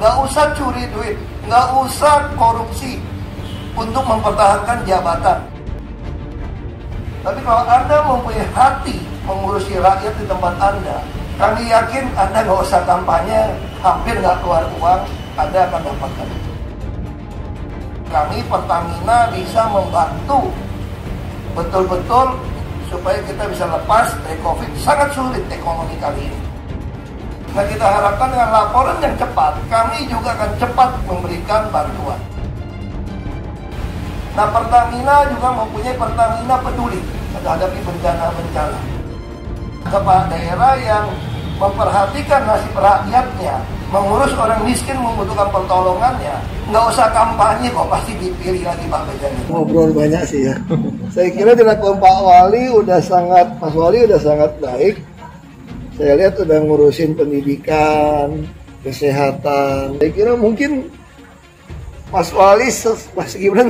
nggak usah curi duit, nggak usah korupsi untuk mempertahankan jabatan. Tapi kalau Anda mempunyai hati mengurusi rakyat di tempat Anda, kami yakin Anda nggak usah kampanye, hampir nggak keluar uang, Anda akan dapatkan. Kami Pertamina bisa membantu betul-betul supaya kita bisa lepas dari COVID. Sangat sulit ekonomi kali ini. Nah, kita harapkan dengan laporan yang cepat, kami juga akan cepat memberikan bantuan. Nah, Pertamina juga mempunyai Pertamina Peduli menghadapi bencana-bencana. Kepala daerah yang memperhatikan nasib rakyatnya, mengurus orang miskin membutuhkan pertolongannya, nggak usah kampanye kok, pasti dipilih lagi Pak Bejangan. Ngobrol banyak sih ya. Saya kira dilakukan Pak Wali Mas Wali udah sangat baik. Saya lihat udah ngurusin pendidikan, kesehatan. Saya kira mungkin Mas Wali, Mas Gibran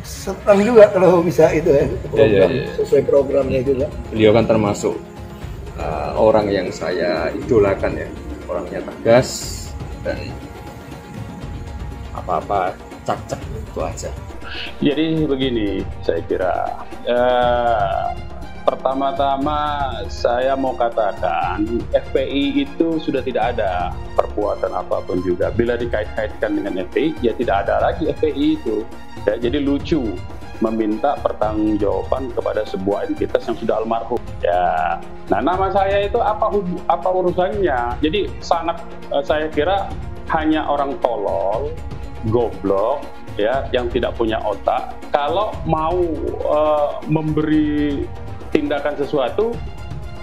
senang juga kalau bisa itu ya, program, sesuai programnya juga. Beliau kan termasuk orang yang saya idolakan ya, orangnya tegas dan apa-apa cak-cak itu aja. Jadi begini, saya kira pertama-tama saya mau katakan FPI itu sudah tidak ada perbuatan apapun juga. Bila dikait-kaitkan dengan FPI, ya tidak ada lagi FPI itu. Ya, jadi lucu meminta pertanggungjawaban kepada sebuah entitas yang sudah almarhum. Ya, nah nama saya itu apa urusannya? Jadi sangat saya kira hanya orang tolol, goblok, ya, yang tidak punya otak. Kalau mau memberi tindakan sesuatu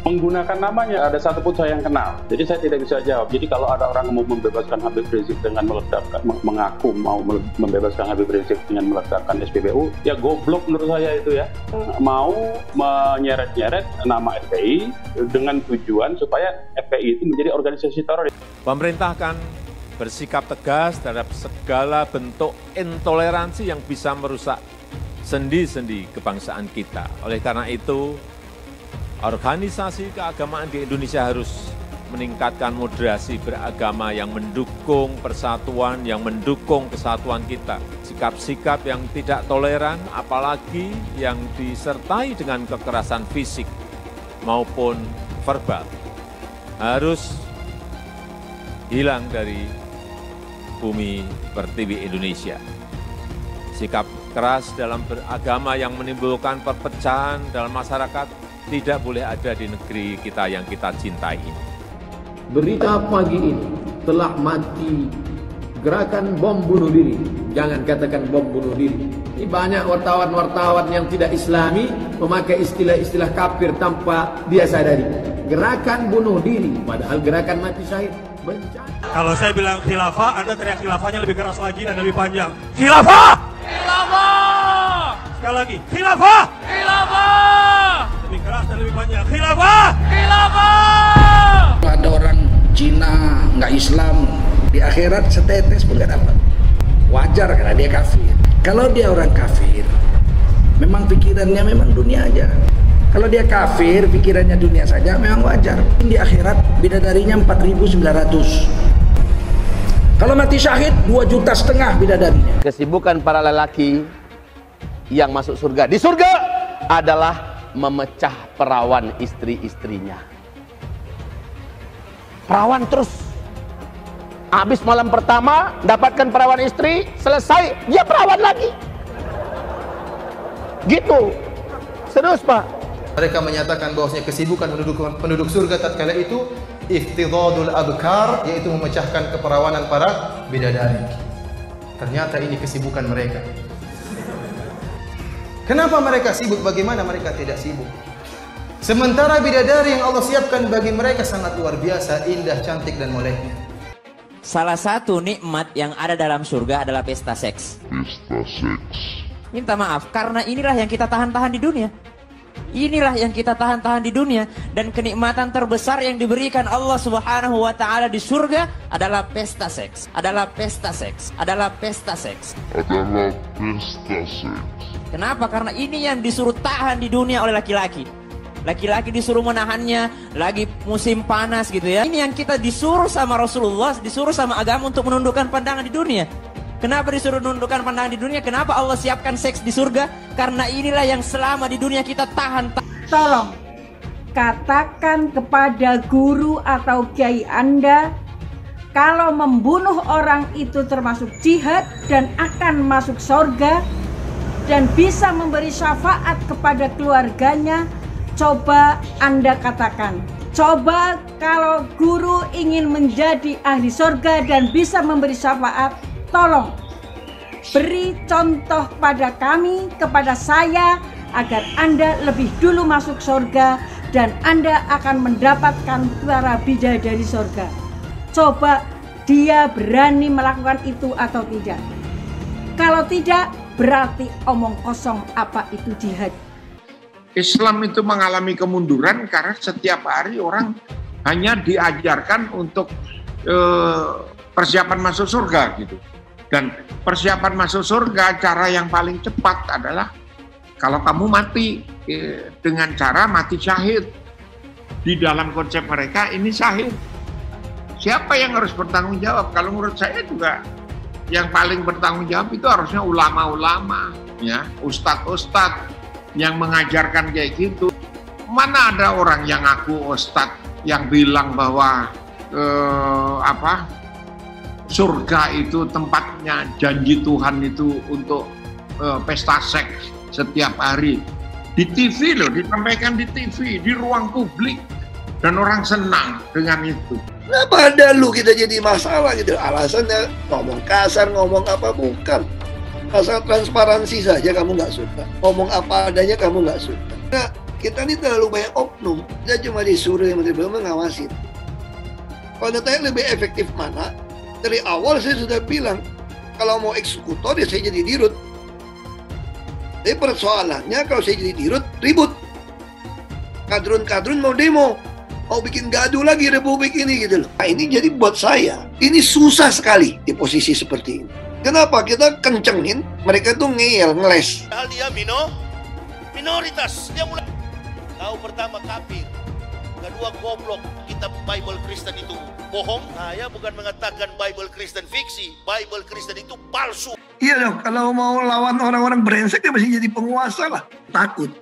menggunakan namanya, ada satu pun saya yang kenal, jadi saya tidak bisa jawab. Jadi kalau ada orang mau membebaskan Habib Rizik dengan meledakkan, mengaku mau membebaskan Habib Rizik dengan meledakkan SPBU, ya goblok menurut saya itu ya. Mau menyeret-nyeret nama FPI dengan tujuan supaya FPI itu menjadi organisasi teroris. Pemerintah akan bersikap tegas terhadap segala bentuk intoleransi yang bisa merusak sendi-sendi kebangsaan kita. Oleh karena itu, organisasi keagamaan di Indonesia harus meningkatkan moderasi beragama yang mendukung persatuan, yang mendukung kesatuan kita. Sikap-sikap yang tidak toleran, apalagi yang disertai dengan kekerasan fisik maupun verbal, harus hilang dari bumi pertiwi Indonesia. Sikap keras dalam beragama yang menimbulkan perpecahan dalam masyarakat tidak boleh ada di negeri kita yang kita cintai ini. Berita pagi ini telah mati gerakan bom bunuh diri. Jangan katakan bom bunuh diri. Ini banyak wartawan-wartawan yang tidak islami memakai istilah-istilah kafir tanpa dia sadari. Gerakan bunuh diri, padahal gerakan mati syahid. Bencana. Kalau saya bilang khilafah, Anda teriak khilafahnya lebih keras lagi dan lebih panjang. Khilafah! Khilafah! Sekali lagi, khilafah! Khilafah! Lebih keras dan lebih panjang. Khilafah! Khilafah! Ada orang Cina, nggak Islam, di akhirat setetes pun nggak dapat. Wajar karena dia kafir. Kalau dia orang kafir, memang pikirannya memang dunia aja. Kalau dia kafir, pikirannya dunia saja, memang wajar. Di akhirat, bidadarinya 4.900. Kalau mati syahid, 2,5 juta bidadarinya. Kesibukan para lelaki yang masuk surga di surga adalah memecah perawan istri-istrinya. Perawan terus. Habis malam pertama, dapatkan perawan istri, selesai, dia perawan lagi. Gitu. Serius, Pak. Mereka menyatakan bahwasanya kesibukan penduduk surga tatkala itu iftidadul abkar, yaitu memecahkan keperawanan para bidadari. Ternyata ini kesibukan mereka. Kenapa mereka sibuk? Bagaimana mereka tidak sibuk? Sementara bidadari yang Allah siapkan bagi mereka sangat luar biasa, indah, cantik dan moleknya. Salah satu nikmat yang ada dalam surga adalah pesta seks. Pesta seks. Minta maaf, karena inilah yang kita tahan-tahan di dunia. Inilah yang kita tahan-tahan di dunia. Dan kenikmatan terbesar yang diberikan Allah Subhanahu wa Ta'ala di surga adalah pesta seks. Adalah pesta seks. Adalah pesta seks. Adalah pesta seks. Kenapa? Karena ini yang disuruh tahan di dunia oleh laki-laki. Laki-laki disuruh menahannya, lagi musim panas gitu ya. Ini yang kita disuruh sama Rasulullah, disuruh sama agama untuk menundukkan pandangan di dunia. Kenapa disuruh menundukkan pandangan di dunia? Kenapa Allah siapkan seks di surga? Karena inilah yang selama di dunia kita tahan. Tolong, katakan kepada guru atau kiai Anda, kalau membunuh orang itu termasuk jihad dan akan masuk surga dan bisa memberi syafaat kepada keluarganya. Coba Anda katakan, coba kalau guru ingin menjadi ahli surga dan bisa memberi syafaat, tolong beri contoh pada kami, kepada saya, agar Anda lebih dulu masuk surga dan Anda akan mendapatkan para bidadari surga. Coba dia berani melakukan itu atau tidak. Kalau tidak, berarti omong kosong apa itu jihad. Islam itu mengalami kemunduran karena setiap hari orang hanya diajarkan untuk persiapan masuk surga gitu. Dan persiapan masuk surga, cara yang paling cepat adalah kalau kamu mati dengan cara mati syahid. Di dalam konsep mereka ini syahid. Siapa yang harus bertanggung jawab? Kalau menurut saya juga yang paling bertanggung jawab itu harusnya ulama-ulama, ya, ustadz-ustadz yang mengajarkan kayak gitu. Mana ada orang yang ngaku ustadz yang bilang bahwa surga itu tempatnya janji Tuhan itu untuk pesta seks setiap hari. Di TV loh, disampaikan di TV, di ruang publik. Dan orang senang dengan itu. Kenapa ada lu kita jadi masalah gitu? Alasannya ngomong kasar, ngomong apa, bukan. Asal transparansi saja kamu nggak suka. Ngomong apa adanya kamu nggak suka. Nah, kita ini terlalu banyak oknum. Kita cuma disuruh yang menteri BUMN ngawasin. Kalau ditanya lebih efektif mana, dari awal saya sudah bilang, kalau mau eksekutor ya saya jadi dirut. Tapi persoalannya kalau saya jadi dirut, ribut. Kadrun-kadrun mau demo, mau bikin gaduh lagi republik ini gitu loh. Nah, ini jadi buat saya, ini susah sekali di posisi seperti ini. Kenapa? Kita kencengin, mereka tuh ngeyel, ngeles. Hal dia minoritas, dia mulai. Kau pertama kafir, kedua goblok, kitab Bible Kristen itu bohong. Saya bukan mengatakan Bible Kristen fiksi, Bible Kristen itu palsu. Iya dong, kalau mau lawan orang-orang brengsek dia masih jadi penguasa lah. Takut.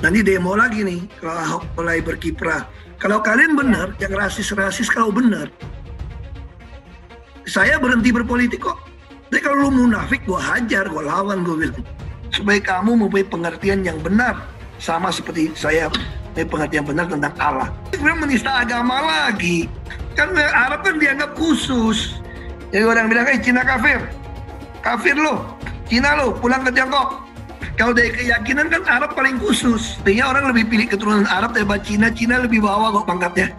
Nanti demo lagi nih, kalau Ahok mulai berkiprah. Kalau kalian benar, yang rasis-rasis kalau benar, saya berhenti berpolitik kok. Tapi kalau lu munafik, gue hajar, gue lawan, gue bilang. Supaya kamu mempunyai pengertian yang benar. Sama seperti saya mempunyai pengertian benar tentang Allah. Kemudian menista agama lagi. Kan Arab kan dianggap khusus. Jadi orang bilang, Cina kafir. Kafir lo, Cina lo, pulang ke Tiongkok. Kalau dari keyakinan kan Arab paling khusus. Artinya orang lebih pilih keturunan Arab daripada Cina. Cina lebih bawah kok pangkatnya.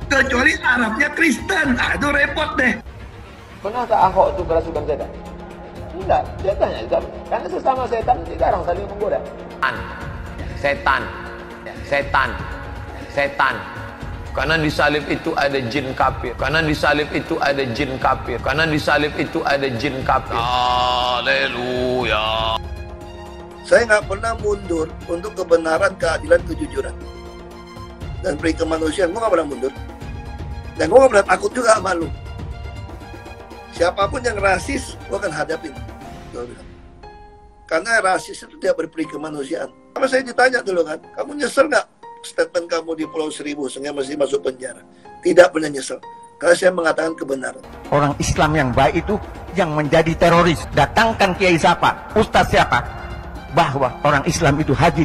Kecuali Arabnya Kristen. Nah, itu repot deh. Pernah tak Ahok itu kerasukan setan? Tidak, setannya juga. Karena sesama setan dilarang saling menggoda. Setan. Karena di salib itu ada jin kafir. Haleluya. Saya nggak pernah mundur untuk kebenaran, keadilan, kejujuran. Dan peri kemanusiaan, gue nggak pernah mundur. Dan gue nggak pernah takut juga sama lu. Siapapun yang rasis, gue akan hadapin. Karena rasis itu tidak berperi kemanusiaan. Kalau saya ditanya dulu kan, kamu nyesel nggak statement kamu di Pulau Seribu sehingga masih masuk penjara? Tidak pernah nyesel. Karena saya mengatakan kebenaran. Orang Islam yang baik itu yang menjadi teroris. Datangkan kiai siapa, ustaz siapa, bahwa orang Islam itu haji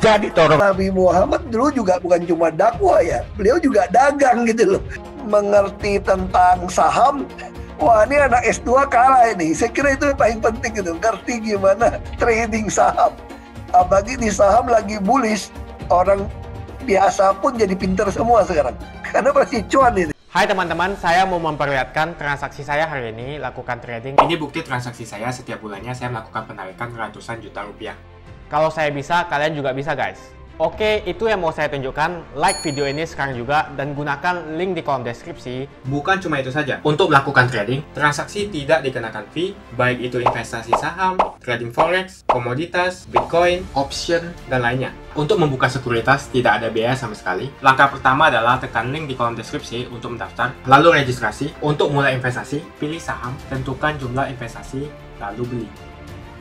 jadi teroris. Nabi Muhammad dulu juga bukan cuma dakwah ya, beliau juga dagang gitu loh. Mengerti tentang saham. Wah, ini anak S2 kalah ini. Saya kira itu yang paling penting gitu. Ngerti gimana trading saham. Apalagi di saham lagi bullish. Orang biasa pun jadi pintar semua sekarang. Karena pasti cuan ini. Hai teman-teman, saya mau memperlihatkan transaksi saya hari ini lakukan trading. Ini bukti transaksi saya, setiap bulannya saya melakukan penarikan ratusan juta rupiah. Kalau saya bisa, kalian juga bisa guys. Oke, itu yang mau saya tunjukkan. Like video ini sekarang juga dan gunakan link di kolom deskripsi. Bukan cuma itu saja. Untuk melakukan trading, transaksi tidak dikenakan fee, baik itu investasi saham, trading forex, komoditas, bitcoin, option, dan lainnya. Untuk membuka sekuritas tidak ada biaya sama sekali. Langkah pertama adalah tekan link di kolom deskripsi untuk mendaftar, lalu registrasi. Untuk mulai investasi, pilih saham, tentukan jumlah investasi, lalu beli.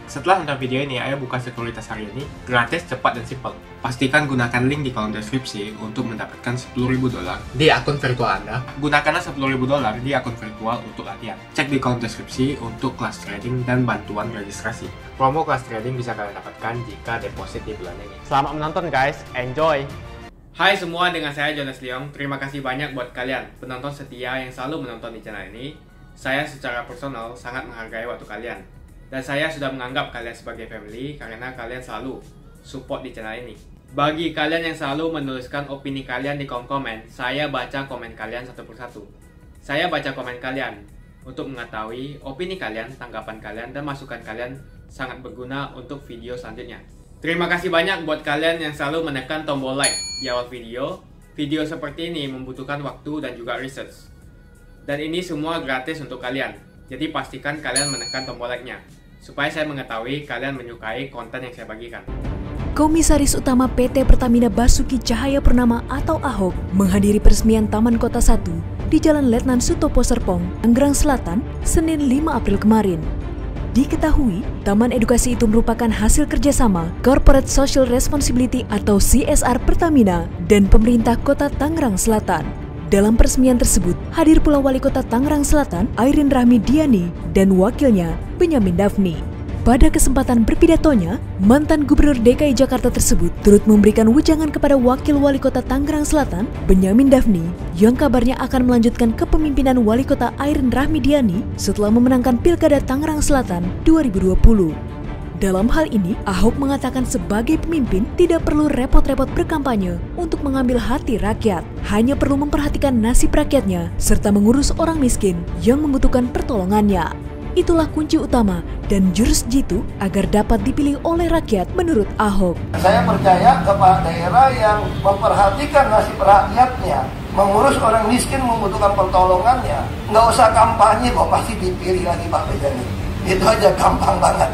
Setelah nonton video ini, ayo buka sekuritas hari ini, gratis, cepat, dan simple. Pastikan gunakan link di kolom deskripsi untuk mendapatkan $10.000 di akun virtual Anda. Gunakanlah $10.000 di akun virtual untuk latihan. Cek di kolom deskripsi untuk kelas trading dan bantuan registrasi. Promo kelas trading bisa kalian dapatkan jika deposit di bulan ini. Selamat menonton guys, enjoy! Hai semua, dengan saya Jonas Leong. Terima kasih banyak buat kalian, penonton setia yang selalu menonton di channel ini. Saya secara personal sangat menghargai waktu kalian. Dan saya sudah menganggap kalian sebagai family karena kalian selalu support di channel ini. Bagi kalian yang selalu menuliskan opini kalian di kolom komen, saya baca komen kalian satu persatu. Saya baca komen kalian untuk mengetahui opini kalian, tanggapan kalian, dan masukan kalian sangat berguna untuk video selanjutnya. Terima kasih banyak buat kalian yang selalu menekan tombol like di awal video. Video seperti ini membutuhkan waktu dan juga research. Dan ini semua gratis untuk kalian. Jadi pastikan kalian menekan tombol like-nya, supaya saya mengetahui kalian menyukai konten yang saya bagikan. Komisaris Utama PT Pertamina Basuki Cahayapurnama atau Ahok menghadiri peresmian Taman Kota 1 di Jalan Letnan Sutopo Serpong, Tangerang Selatan, Senin 5 April kemarin. Diketahui, Taman Edukasi itu merupakan hasil kerjasama Corporate Social Responsibility atau CSR Pertamina dan pemerintah Kota Tangerang Selatan. Dalam peresmian tersebut, hadir pula Wali Kota Tangerang Selatan, Airin Rahmidiani, dan wakilnya, Benyamin Daphni. Pada kesempatan berpidatonya, mantan Gubernur DKI Jakarta tersebut turut memberikan wejangan kepada Wakil Wali Kota Tangerang Selatan, Benyamin Daphni, yang kabarnya akan melanjutkan kepemimpinan Wali Kota Airin Rahmidiani setelah memenangkan Pilkada Tangerang Selatan 2020. Dalam hal ini, Ahok mengatakan sebagai pemimpin tidak perlu repot-repot berkampanye untuk mengambil hati rakyat, hanya perlu memperhatikan nasib rakyatnya serta mengurus orang miskin yang membutuhkan pertolongannya. Itulah kunci utama dan jurus jitu agar dapat dipilih oleh rakyat menurut Ahok. Saya percaya kepala daerah yang memperhatikan nasib rakyatnya, mengurus orang miskin membutuhkan pertolongannya, nggak usah kampanye kok pasti dipilih lagi Pak Benjamin. Itu aja gampang banget.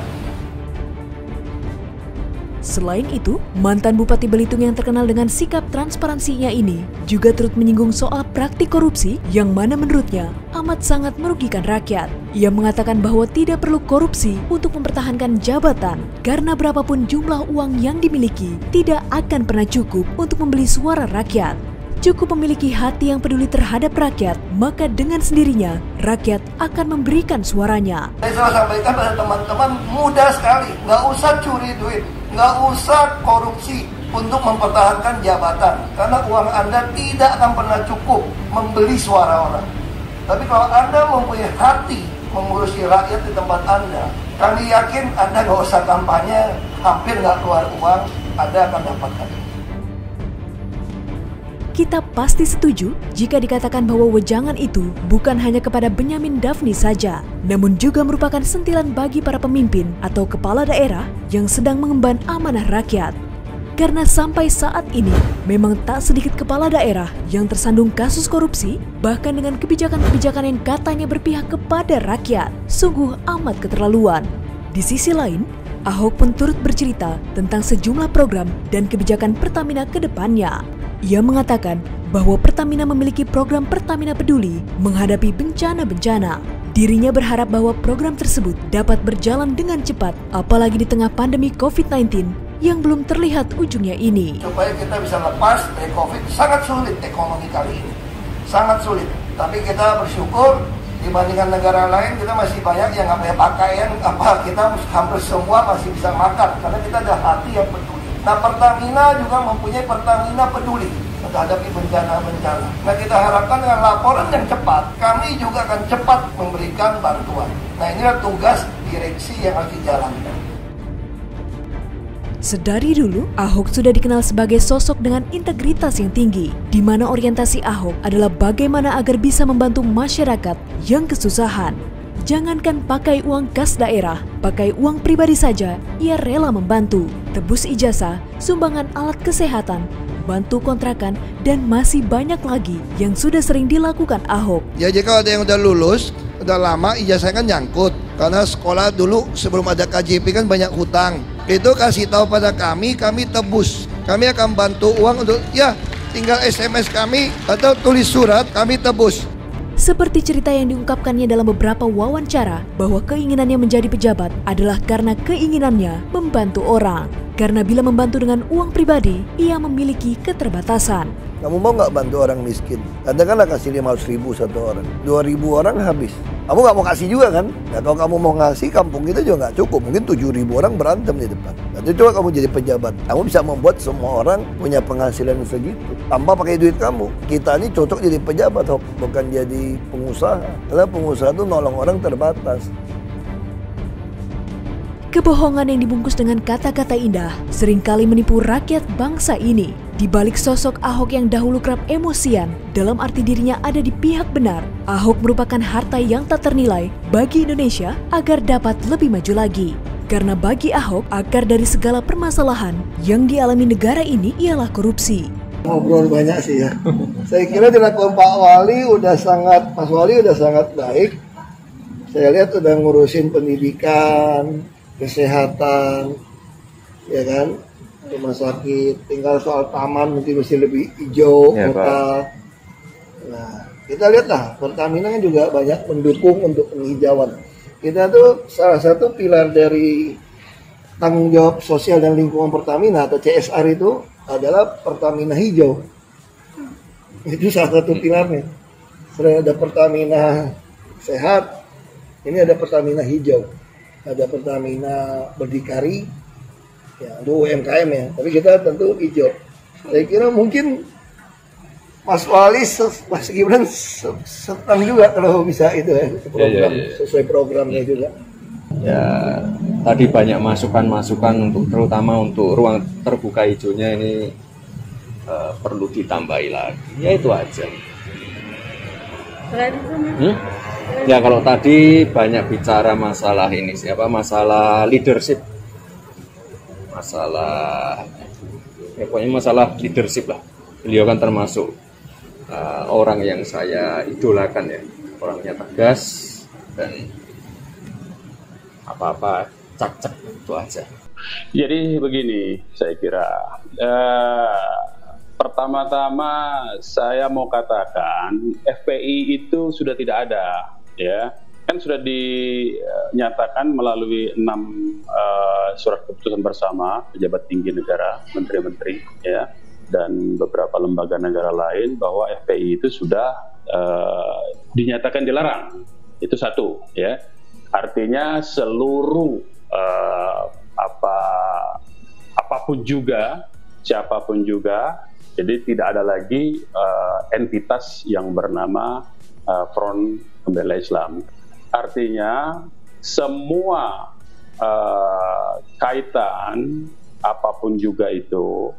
Selain itu, mantan Bupati Belitung yang terkenal dengan sikap transparansinya ini juga turut menyinggung soal praktik korupsi yang mana menurutnya amat sangat merugikan rakyat. Ia mengatakan bahwa tidak perlu korupsi untuk mempertahankan jabatan karena berapapun jumlah uang yang dimiliki tidak akan pernah cukup untuk membeli suara rakyat. Cukup memiliki hati yang peduli terhadap rakyat, maka dengan sendirinya rakyat akan memberikan suaranya. Saya selalu sampaikan pada teman-teman, mudah sekali, nggak usah curi duit, nggak usah korupsi untuk mempertahankan jabatan, karena uang Anda tidak akan pernah cukup membeli suara orang. Tapi kalau Anda mempunyai hati mengurusi rakyat di tempat Anda, kami yakin Anda nggak usah kampanye, hampir nggak keluar uang, Anda akan dapatkan. Kita pasti setuju jika dikatakan bahwa wejangan itu bukan hanya kepada Benyamin Daphni saja, namun juga merupakan sentilan bagi para pemimpin atau kepala daerah yang sedang mengemban amanah rakyat. Karena sampai saat ini, memang tak sedikit kepala daerah yang tersandung kasus korupsi, bahkan dengan kebijakan-kebijakan yang katanya berpihak kepada rakyat. Sungguh amat keterlaluan. Di sisi lain, Ahok pun turut bercerita tentang sejumlah program dan kebijakan Pertamina ke depannya. Ia mengatakan bahwa Pertamina memiliki program Pertamina Peduli menghadapi bencana-bencana. Dirinya berharap bahwa program tersebut dapat berjalan dengan cepat, apalagi di tengah pandemi COVID-19 yang belum terlihat ujungnya ini. Supaya kita bisa lepas dari COVID, sangat sulit ekonomi kali ini. Sangat sulit. Tapi kita bersyukur dibandingkan negara lain, kita masih banyak yang nggak punya pakaian, kita hampir semua masih bisa makan, karena kita ada hati yang peduli. Nah, Pertamina juga mempunyai Pertamina Peduli menghadapi bencana-bencana. Nah, kita harapkan dengan laporan yang cepat, kami juga akan cepat memberikan bantuan. Nah, inilah tugas direksi yang harus dijalankan. Sedari dulu, Ahok sudah dikenal sebagai sosok dengan integritas yang tinggi, di mana orientasi Ahok adalah bagaimana agar bisa membantu masyarakat yang kesusahan. Jangankan pakai uang kas daerah, pakai uang pribadi saja, ia rela membantu. Tebus ijazah, sumbangan alat kesehatan, bantu kontrakan, dan masih banyak lagi yang sudah sering dilakukan Ahok. Ya jika ada yang udah lulus, udah lama ijazahnya kan nyangkut. Karena sekolah dulu sebelum ada KJP kan banyak hutang. Itu kasih tahu pada kami tebus. Kami akan bantu uang untuk, ya tinggal SMS kami atau tulis surat, kami tebus. Seperti cerita yang diungkapkannya dalam beberapa wawancara bahwa keinginannya menjadi pejabat adalah karena keinginannya membantu orang. Karena bila membantu dengan uang pribadi, ia memiliki keterbatasan. Kamu mau nggak bantu orang miskin? Katakanlah kasih 500.000 satu orang, 2.000 orang habis. Kamu nggak mau kasih juga kan? Nah, kalau kamu mau ngasih, kampung kita juga nggak cukup. Mungkin 7.000 orang berantem di depan. Nanti coba kamu jadi pejabat. Kamu bisa membuat semua orang punya penghasilan segitu. Tanpa pakai duit kamu. Kita ini cocok jadi pejabat, bukan jadi pengusaha. Karena pengusaha itu nolong orang terbatas. Kebohongan yang dibungkus dengan kata-kata indah seringkali menipu rakyat bangsa ini. Di balik sosok Ahok yang dahulu kerap emosian, dalam arti dirinya ada di pihak benar, Ahok merupakan harta yang tak ternilai bagi Indonesia agar dapat lebih maju lagi. Karena bagi Ahok, akar dari segala permasalahan yang dialami negara ini ialah korupsi. Ngobrol banyak sih ya. Saya kira dilakukan Pak Wali Mas Wali udah sangat baik. Saya lihat udah ngurusin pendidikan, kesehatan, ya kan, rumah sakit, tinggal soal taman mungkin mesti lebih hijau, ya, kota. Nah, kita lihatlah Pertamina kan juga banyak mendukung untuk penghijauan. Kita tuh salah satu pilar dari tanggung jawab sosial dan lingkungan Pertamina atau CSR itu adalah Pertamina hijau. Itu salah satu pilarnya. Selain ada Pertamina sehat, ini ada Pertamina hijau. Ada Pertamina berdikari, ya, itu UMKM ya, tapi kita tentu hijau. Saya kira mungkin Mas Wali, Mas Gibran senang juga kalau bisa itu ya, program, sesuai programnya juga. Ya, tadi banyak masukan-masukan untuk terutama untuk ruang terbuka hijaunya ini perlu ditambahi lagi. Ya itu aja. Ya kalau tadi banyak bicara masalah ini masalah leadership, pokoknya masalah leadership lah. Beliau kan termasuk orang yang saya idolakan ya, orangnya tegas dan apa-apa cak-cak itu aja. Jadi begini, saya kira pertama-tama saya mau katakan FPI itu sudah tidak ada, ya kan sudah dinyatakan melalui 6 surat keputusan bersama pejabat tinggi negara, menteri-menteri, ya, dan beberapa lembaga negara lain bahwa FPI itu sudah dinyatakan dilarang. Itu satu, ya. Artinya seluruh apapun juga, siapapun juga, jadi tidak ada lagi entitas yang bernama Front Pembela Islam. Artinya semua kaitan apapun juga itu,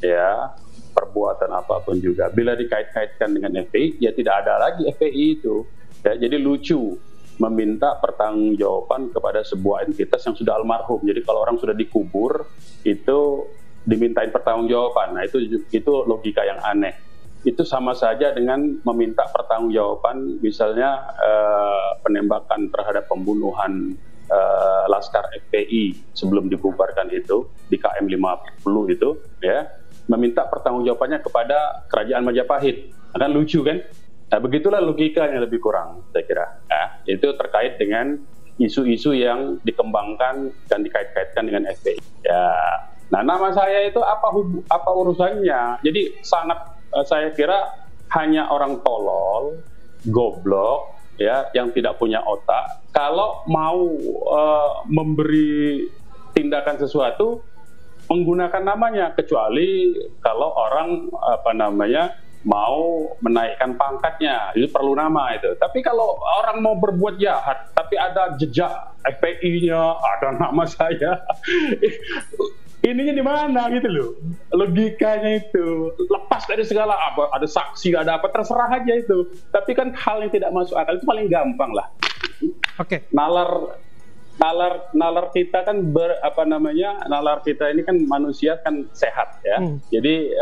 ya, perbuatan apapun juga, bila dikait-kaitkan dengan FPI, ya tidak ada lagi FPI itu. Ya, jadi lucu meminta pertanggungjawaban kepada sebuah entitas yang sudah almarhum. Jadi kalau orang sudah dikubur itu dimintain pertanggungjawaban. Nah itu logika yang aneh. Itu sama saja dengan meminta pertanggungjawaban misalnya penembakan terhadap pembunuhan Laskar FPI sebelum dibubarkan itu di KM 50 itu, ya, meminta pertanggungjawabannya kepada Kerajaan Majapahit. Kan lucu kan? Nah, begitulah logika yang lebih kurang, saya kira. Ya, itu terkait dengan isu-isu yang dikembangkan dan dikait-kaitkan dengan FPI. Ya, nah nama saya itu apa urusannya? Jadi sangat saya kira hanya orang tolol, goblok, ya, yang tidak punya otak. Kalau mau memberi tindakan sesuatu menggunakan namanya, kecuali kalau orang mau menaikkan pangkatnya, itu perlu nama itu. Tapi kalau orang mau berbuat jahat, tapi ada jejak FPI-nya, ada nama saya, ininya di mana gitu loh? Logikanya itu lepas dari segala apa, ada saksi, ada apa, terserah aja itu. Tapi kan hal yang tidak masuk akal itu paling gampang lah. Oke. Nalar kita kan nalar kita ini kan manusia kan sehat ya. Jadi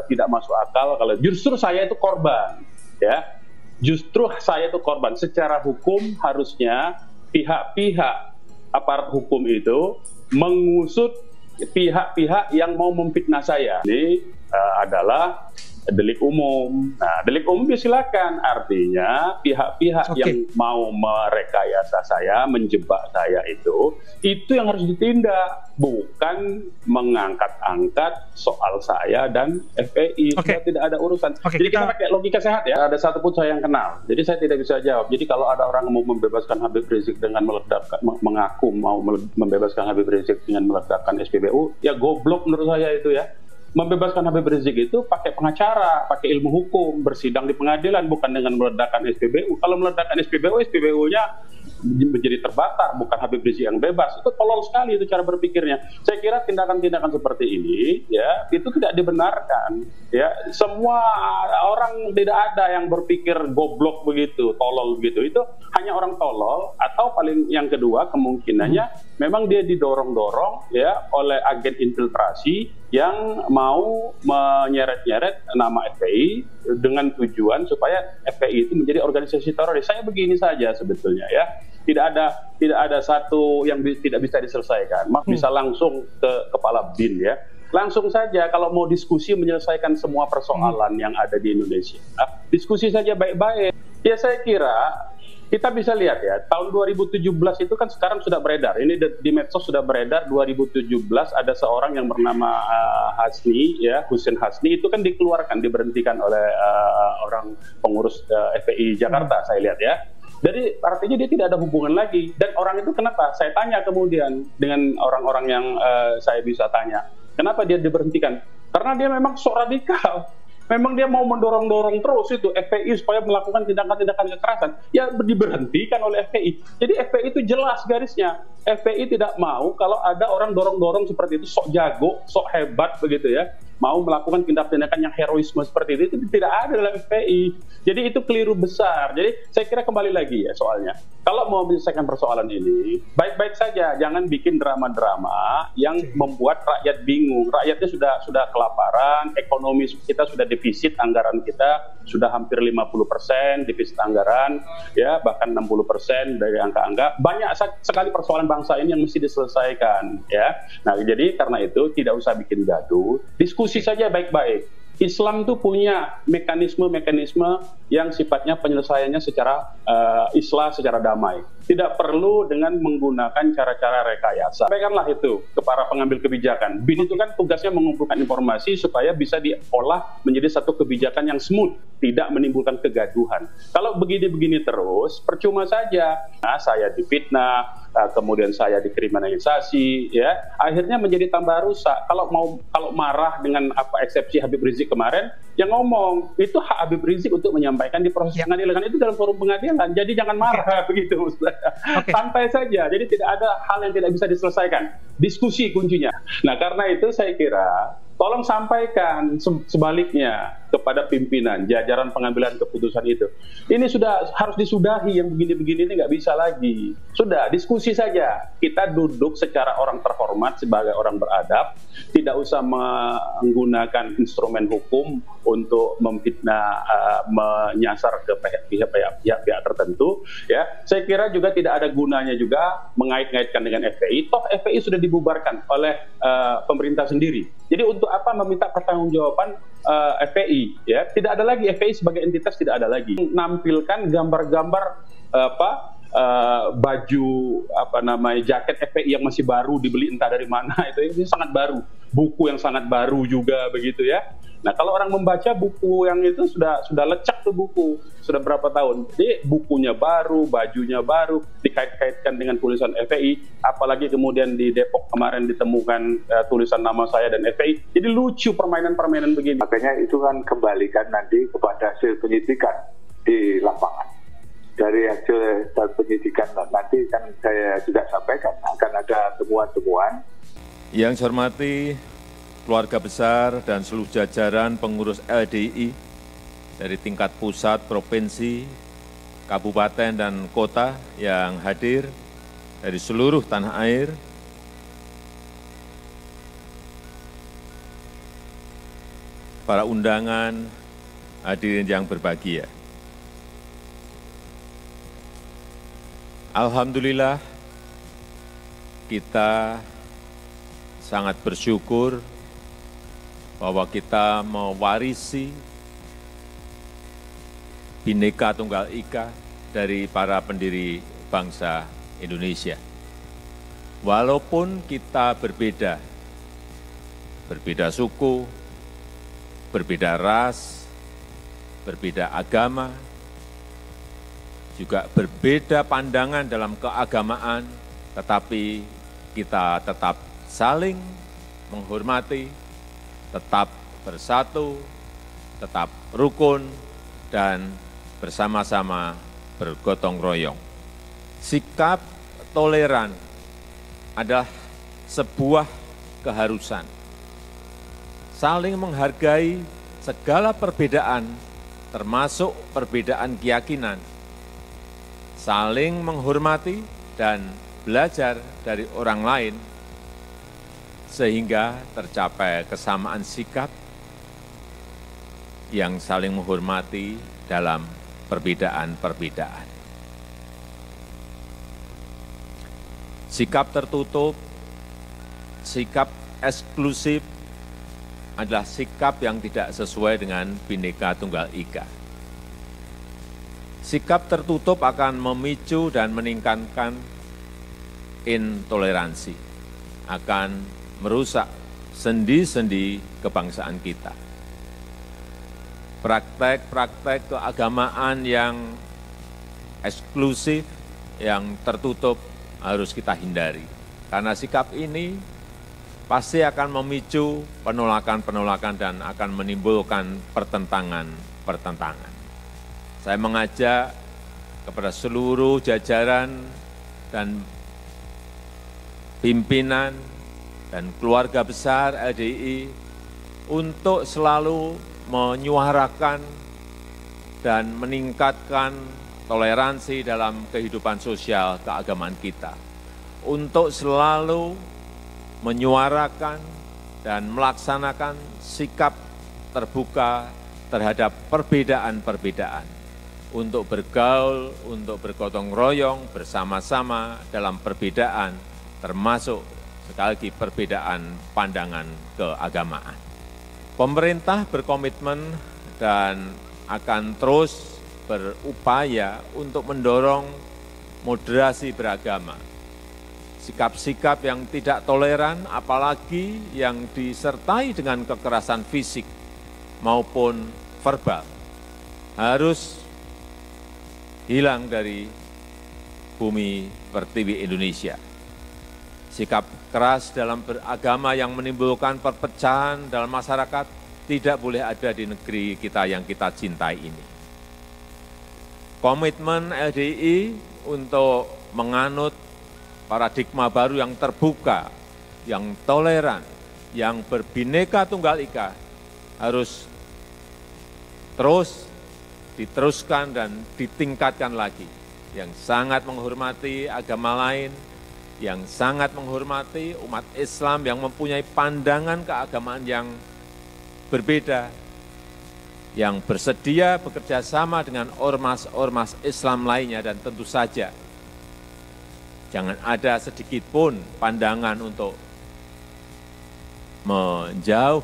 tidak masuk akal kalau justru saya itu korban ya. Justru saya itu korban. Secara hukum harusnya pihak-pihak aparat hukum itu mengusut pihak-pihak yang mau memfitnah saya. Ini adalah delik umum. Nah, delik umum silakan. Artinya pihak-pihak yang mau merekayasa saya, menjebak saya itu yang harus ditindak, bukan mengangkat-angkat soal saya dan FPI. Saya tidak ada urusan. Jadi kita pakai logika sehat ya. Ada satu pun saya yang kenal. Jadi saya tidak bisa jawab. Jadi kalau ada orang mau membebaskan Habib Rizik dengan meledakkan, mengaku mau membebaskan Habib Rizik dengan meledakkan SPBU, ya goblok menurut saya itu ya. Membebaskan Habib Rizik itu pakai pengacara, pakai ilmu hukum, bersidang di pengadilan, bukan dengan meledakkan SPBU. Kalau meledakkan SPBU, SPBU-nya menjadi terbakar, bukan Habib Rizik yang bebas. Itu tolol sekali itu cara berpikirnya. Saya kira tindakan-tindakan seperti ini, ya, itu tidak dibenarkan. Ya, semua orang tidak ada yang berpikir goblok begitu, tolol begitu. Itu hanya orang tolol, atau paling yang kedua kemungkinannya memang dia didorong-dorong ya oleh agen infiltrasi yang mau menyeret-nyeret nama FPI dengan tujuan supaya FPI itu menjadi organisasi teroris. Saya begini saja sebetulnya ya. Tidak ada satu yang tidak bisa diselesaikan. Bisa langsung ke kepala BIN ya. Langsung saja kalau mau diskusi menyelesaikan semua persoalan yang ada di Indonesia. Diskusi saja baik-baik. Ya saya kira kita bisa lihat ya, tahun 2017 itu kan sekarang sudah beredar. Ini di medsos sudah beredar 2017 ada seorang yang bernama Hasni ya, Husin Hasni itu kan dikeluarkan, diberhentikan oleh orang pengurus FPI Jakarta saya lihat ya. Jadi artinya dia tidak ada hubungan lagi. Dan orang itu kenapa? Saya tanya kemudian dengan orang-orang yang saya bisa tanya. Kenapa dia diberhentikan? Karena dia memang sok radikal. Memang dia mau mendorong-dorong terus itu FPI supaya melakukan tindakan-tindakan kekerasan. Ya diberhentikan oleh FPI. Jadi FPI itu jelas garisnya. FPI tidak mau kalau ada orang dorong-dorong seperti itu, sok jago, sok hebat begitu ya. Mau melakukan tindak-tindakan yang heroisme seperti itu tidak ada dalam FPI. Jadi itu keliru besar. Jadi saya kira kembali lagi ya soalnya. Kalau mau menyelesaikan persoalan ini, baik-baik saja. Jangan bikin drama-drama yang membuat rakyat bingung. Rakyatnya sudah kelaparan, ekonomi kita sudah defisit, anggaran kita sudah hampir 50% defisit anggaran, ya bahkan 60% dari angka-angka. Banyak sekali persoalan bangsa ini yang mesti diselesaikan, ya. Nah, jadi karena itu tidak usah bikin gaduh. Diskusi saja baik-baik. Islam itu punya mekanisme-mekanisme yang sifatnya penyelesaiannya secara islah, secara damai. Tidak perlu dengan menggunakan cara-cara rekayasa. Sampaikanlah itu ke para pengambil kebijakan. BIN itu kan tugasnya mengumpulkan informasi supaya bisa diolah menjadi satu kebijakan yang smooth, tidak menimbulkan kegaduhan. Kalau begini-begini terus, percuma saja. Nah, saya difitnah, kemudian saya dikriminalisasi, ya akhirnya menjadi tambah rusak. Kalau marah dengan apa eksepsi Habib Rizik kemarin, yang ngomong itu hak Habib Rizik untuk menyampaikan di proses pengadilan, itu dalam forum pengadilan. Jadi jangan marah begitu, santai saja. Jadi tidak ada hal yang tidak bisa diselesaikan. Diskusi kuncinya. Nah karena itu saya kira tolong sampaikan sebaliknya kepada pimpinan, jajaran pengambilan keputusan itu. Ini sudah harus disudahi, yang begini-begini ini nggak bisa lagi. Sudah, diskusi saja. Kita duduk secara orang terhormat sebagai orang beradab, tidak usah menggunakan instrumen hukum untuk memfitnah, menyasar ke pihak-pihak tertentu. Ya, saya kira juga tidak ada gunanya juga mengait-ngaitkan dengan FPI. Toh FPI sudah dibubarkan oleh pemerintah sendiri. Jadi untuk apa meminta pertanggungjawaban FPI? Ya, tidak ada lagi FPI sebagai entitas, tidak ada lagi. Menampilkan gambar-gambar baju jaket FPI yang masih baru dibeli entah dari mana, itu sangat baru, buku yang sangat baru juga begitu ya. Nah kalau orang membaca buku yang itu sudah lecak tuh buku, sudah berapa tahun. Jadi bukunya baru, bajunya baru, dikait-kaitkan dengan tulisan FPI, apalagi kemudian di Depok kemarin ditemukan tulisan nama saya dan FPI. Jadi lucu permainan-permainan begini. Makanya itu kan kembalikan nanti kepada hasil penyidikan di lapangan. Dari hasil penyidikan nanti kan saya juga sampaikan akan ada temuan-temuan. Yang saya hormati keluarga besar dan seluruh jajaran pengurus LDI dari tingkat pusat, provinsi, kabupaten dan kota yang hadir dari seluruh tanah air, para undangan, hadirin yang berbahagia. Alhamdulillah, kita sangat bersyukur bahwa kita mewarisi Bhinneka Tunggal Ika dari para pendiri bangsa Indonesia. Walaupun kita berbeda suku, berbeda ras, berbeda agama, juga berbeda pandangan dalam keagamaan, tetapi kita tetap saling menghormati, tetap bersatu, tetap rukun, dan bersama-sama bergotong royong. Sikap toleran adalah sebuah keharusan. Saling menghargai segala perbedaan, termasuk perbedaan keyakinan. Saling menghormati dan belajar dari orang lain, sehingga tercapai kesamaan sikap yang saling menghormati dalam perbedaan-perbedaan. Sikap tertutup, sikap eksklusif adalah sikap yang tidak sesuai dengan Bhinneka Tunggal Ika. Sikap tertutup akan memicu dan meningkatkan intoleransi, akan merusak sendi-sendi kebangsaan kita. Praktek-praktek keagamaan yang eksklusif, yang tertutup harus kita hindari. Karena sikap ini pasti akan memicu penolakan-penolakan dan akan menimbulkan pertentangan-pertentangan. Saya mengajak kepada seluruh jajaran dan pimpinan dan keluarga besar LDI untuk selalu menyuarakan dan meningkatkan toleransi dalam kehidupan sosial keagamaan kita, untuk selalu menyuarakan dan melaksanakan sikap terbuka terhadap perbedaan-perbedaan, untuk bergaul, untuk bergotong royong bersama-sama dalam perbedaan, termasuk sekali lagi perbedaan pandangan keagamaan. Pemerintah berkomitmen dan akan terus berupaya untuk mendorong moderasi beragama. Sikap-sikap yang tidak toleran, apalagi yang disertai dengan kekerasan fisik maupun verbal, harus hilang dari bumi pertiwi Indonesia. Sikap keras dalam beragama yang menimbulkan perpecahan dalam masyarakat tidak boleh ada di negeri kita yang kita cintai ini. Komitmen LDI untuk menganut paradigma baru yang terbuka, yang toleran, yang berbhinneka tunggal ika harus terus diteruskan dan ditingkatkan lagi, yang sangat menghormati agama lain, yang sangat menghormati umat Islam yang mempunyai pandangan keagamaan yang berbeda, yang bersedia bekerja sama dengan ormas-ormas Islam lainnya, dan tentu saja jangan ada sedikit pun pandangan untuk menjauh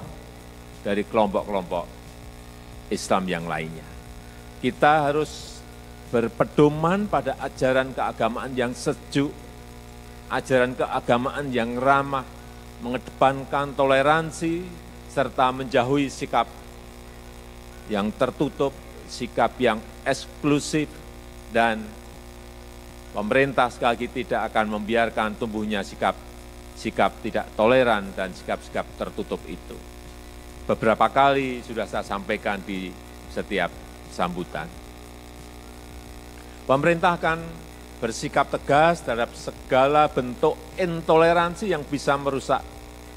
dari kelompok-kelompok Islam yang lainnya. Kita harus berpedoman pada ajaran keagamaan yang sejuk, ajaran keagamaan yang ramah, mengedepankan toleransi, serta menjauhi sikap yang tertutup, sikap yang eksklusif, dan pemerintah sekali lagi tidak akan membiarkan tumbuhnya sikap tidak toleran dan sikap-sikap tertutup itu. Beberapa kali sudah saya sampaikan di setiap sambutan. Pemerintah akan bersikap tegas terhadap segala bentuk intoleransi yang bisa merusak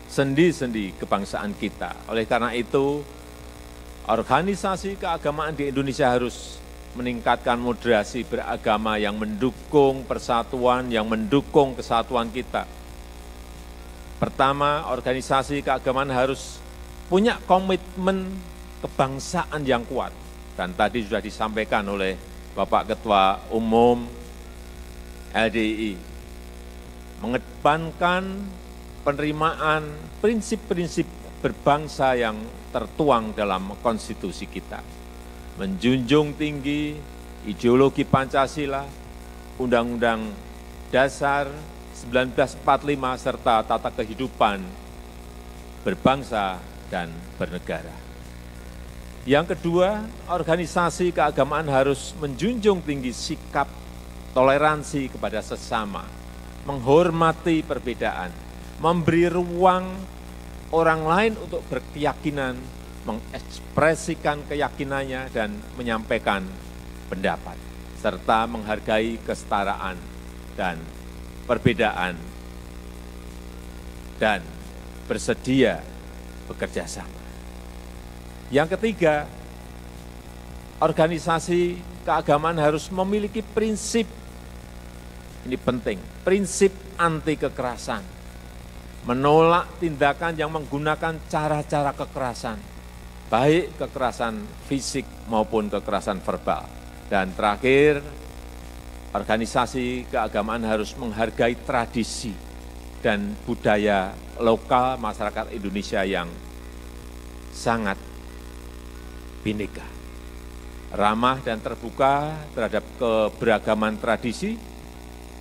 sendi-sendi kebangsaan kita. Oleh karena itu, organisasi keagamaan di Indonesia harus meningkatkan moderasi beragama yang mendukung persatuan, yang mendukung kesatuan kita. Pertama, organisasi keagamaan harus punya komitmen kebangsaan yang kuat. Dan tadi sudah disampaikan oleh Bapak Ketua Umum LDII, mengedepankan penerimaan prinsip-prinsip berbangsa yang tertuang dalam konstitusi kita, menjunjung tinggi ideologi Pancasila, Undang-Undang Dasar 1945 serta tata kehidupan berbangsa dan bernegara. Yang kedua, organisasi keagamaan harus menjunjung tinggi sikap toleransi kepada sesama, menghormati perbedaan, memberi ruang orang lain untuk berkeyakinan, mengekspresikan keyakinannya dan menyampaikan pendapat, serta menghargai kesetaraan dan perbedaan dan bersedia bekerja sama. Yang ketiga, organisasi keagamaan harus memiliki prinsip, ini penting, prinsip anti kekerasan, menolak tindakan yang menggunakan cara-cara kekerasan, baik kekerasan fisik maupun kekerasan verbal. Dan terakhir, organisasi keagamaan harus menghargai tradisi dan budaya lokal masyarakat Indonesia yang sangat bineka, ramah dan terbuka terhadap keberagaman tradisi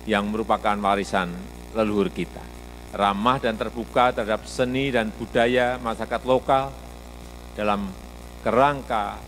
yang merupakan warisan leluhur kita, ramah dan terbuka terhadap seni dan budaya masyarakat lokal dalam kerangka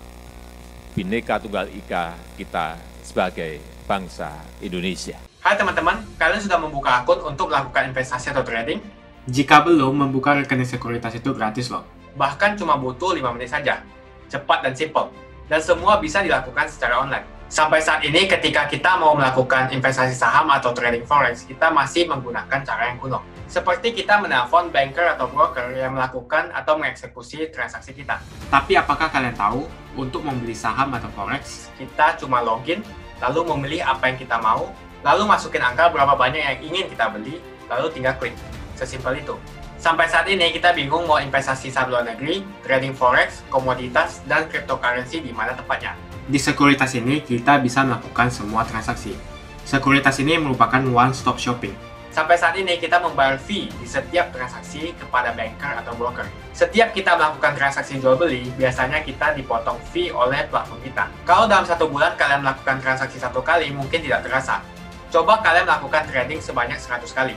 Bhinneka Tunggal Ika kita sebagai bangsa Indonesia. Hai teman-teman, kalian sudah membuka akun untuk melakukan investasi atau trading? Jika belum, membuka rekening sekuritas itu gratis loh. Bahkan cuma butuh 5 menit saja. Cepat dan simple. Dan semua bisa dilakukan secara online. Sampai saat ini ketika kita mau melakukan investasi saham atau trading forex, kita masih menggunakan cara yang kuno. Seperti kita menelpon banker atau broker yang melakukan atau mengeksekusi transaksi kita. Tapi apakah kalian tahu, untuk membeli saham atau forex, kita cuma login, lalu memilih apa yang kita mau, lalu masukin angka berapa banyak yang ingin kita beli, lalu tinggal klik. Sesimpel itu. Sampai saat ini kita bingung mau investasi saham luar negeri, trading forex, komoditas, dan cryptocurrency di mana tepatnya. Di sekuritas ini kita bisa melakukan semua transaksi. Sekuritas ini merupakan one-stop shopping. Sampai saat ini kita membayar fee di setiap transaksi kepada banker atau broker. Setiap kita melakukan transaksi jual beli, biasanya kita dipotong fee oleh platform kita. Kalau dalam 1 bulan kalian melakukan transaksi 1 kali, mungkin tidak terasa. Coba kalian melakukan trading sebanyak 100 kali.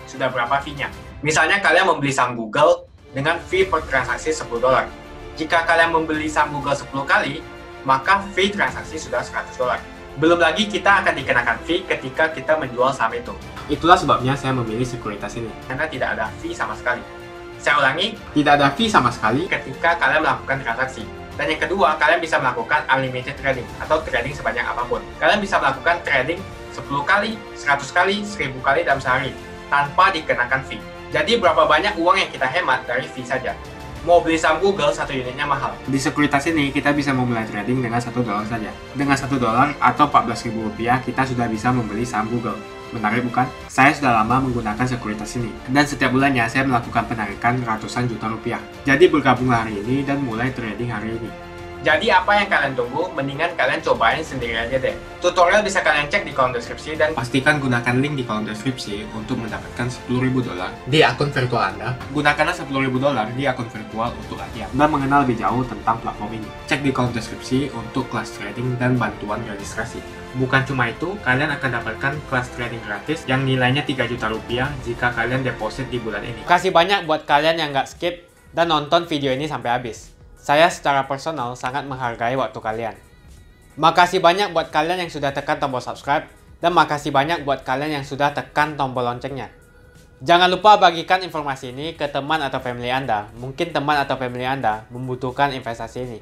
Sudah berapa fee-nya? Misalnya kalian membeli saham Google dengan fee per transaksi $10. Jika kalian membeli saham Google 10 kali, maka fee transaksi sudah $100. Belum lagi kita akan dikenakan fee ketika kita menjual saham itu. Itulah sebabnya saya memilih sekuritas ini, karena tidak ada fee sama sekali. Saya ulangi, tidak ada fee sama sekali ketika kalian melakukan transaksi. Dan yang kedua, kalian bisa melakukan unlimited trading atau trading sebanyak apapun. Kalian bisa melakukan trading 10 kali, 100 kali, 1000 kali dalam sehari tanpa dikenakan fee. Jadi berapa banyak uang yang kita hemat dari fee saja. Mau beli saham Google 1 unitnya mahal. Di sekuritas ini kita bisa memulai trading dengan $1 saja. Dengan $1 atau Rp14.000 kita sudah bisa membeli saham Google. Menarik bukan? Saya sudah lama menggunakan sekuritas ini. Dan setiap bulannya saya melakukan penarikan ratusan juta rupiah. Jadi bergabunglah hari ini dan mulai trading hari ini. Jadi apa yang kalian tunggu? Mendingan kalian cobain sendiri aja deh. Tutorial bisa kalian cek di kolom deskripsi dan pastikan gunakan link di kolom deskripsi untuk mendapatkan $10.000 di akun virtual Anda. Gunakanlah $10.000 di akun virtual untuk latihan dan mengenal lebih jauh tentang platform ini. Cek di kolom deskripsi untuk kelas trading dan bantuan registrasi. Bukan cuma itu, kalian akan dapatkan kelas trading gratis yang nilainya Rp3 juta jika kalian deposit di bulan ini. Kasih banyak buat kalian yang nggak skip dan nonton video ini sampai habis. Saya secara personal sangat menghargai waktu kalian. Makasih banyak buat kalian yang sudah tekan tombol subscribe dan makasih banyak buat kalian yang sudah tekan tombol loncengnya. Jangan lupa bagikan informasi ini ke teman atau family Anda. Mungkin teman atau family Anda membutuhkan investasi ini.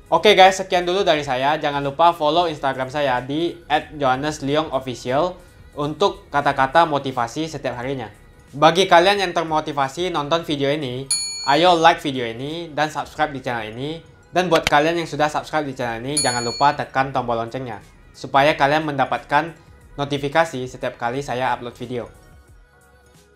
Oke guys, sekian dulu dari saya. Jangan lupa follow Instagram saya di @johannesleongofficial untuk kata-kata motivasi setiap harinya. Bagi kalian yang termotivasi nonton video ini, ayo like video ini dan subscribe di channel ini Dan buat kalian yang sudah subscribe di channel ini, jangan lupa tekan tombol loncengnya supaya kalian mendapatkan notifikasi setiap kali saya upload video.